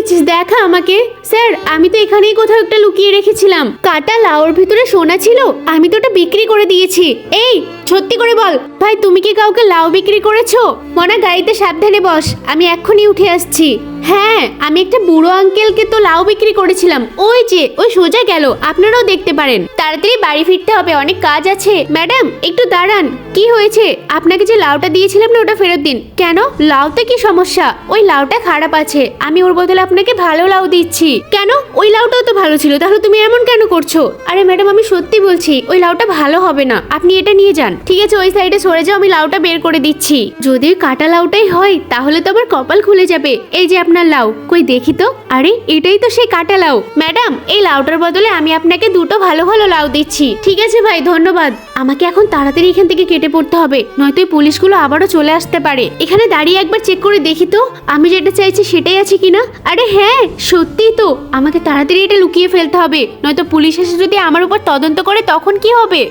লুকিয়েছিস দেখা আমাকে। স্যার আমি তো এখানেই কোথাও একটা লুকিয়ে রেখেছিলাম। কাটা লাউর ভিতরে সোনা ছিল, আমি তো ওটা বিক্রি করে দিয়েছি। এই সত্যি করে বল ভাই, তুমি কি কাউকে লাউ বিক্রি করেছো? মনা গাড়িতে সাবধানে বস, আমি এক্ষুনি উঠে আসছি। হ্যাঁ আমি একটা বুড়ো আঙ্কেলকে তো লাউ বিক্রি করেছিলাম, ওই যে ওই সোজা গেল, আপনারাও দেখতে পারেন। তাড়াতাড়ি বাড়ি ফিরতে হবে, অনেক কাজ আছে। ম্যাডাম একটু দাঁড়ান, কি হয়েছে? আপনাকে যে লাউটা দিয়েছিলাম না, ওটা ফেরত দিন। কেন, লাউতে কি সমস্যা? ওই লাউটা খারাপ আছে, আমি ওর বদলে আপনাকে ভালো লাউ দিচ্ছি। কেন, ওই লাউটাও তো ভালো ছিল, তাহলে তুমি এমন কেন করছো? আরে ম্যাডাম আমি সত্যি বলছি, ওই লাউটা ভালো হবে না, আপনি এটা নিয়ে যান। ঠিক আছে ওই সাইডে সরে যাও, আমি লাউটা বের করে দিচ্ছি। যদি কাটা লাউটাই হয় তাহলে তো আমার কপাল খুলে যাবে। এই যে আপনার লাউ, কই দেখি তো। আরে এটাই তো সেই কাটা লাউ। ম্যাডাম এই লাউটার বদলে আমি আপনাকে দুটো ভালো ভালো লাউ দিচ্ছি। ঠিক আছে ভাই ধন্যবাদ। আমাকে এখন তাড়াতাড়ি এখান থেকে কেটে পড়তে হবে, নয়তো এই পুলিশগুলো আবারও চলে আসতে পারে। এখানে দাঁড়িয়ে একবার চেক করে দেখি তো আমি যেটা চাইছি সেটাই আছে কিনা। আরে হ্যাঁ সত্যিই তো, আমাকে তাড়াতাড়ি এটা লুকিয়ে ফেলতে হবে, নয়তো পুলিশ এসে যদি আমার উপর তদন্ত করে তখন কি হবে।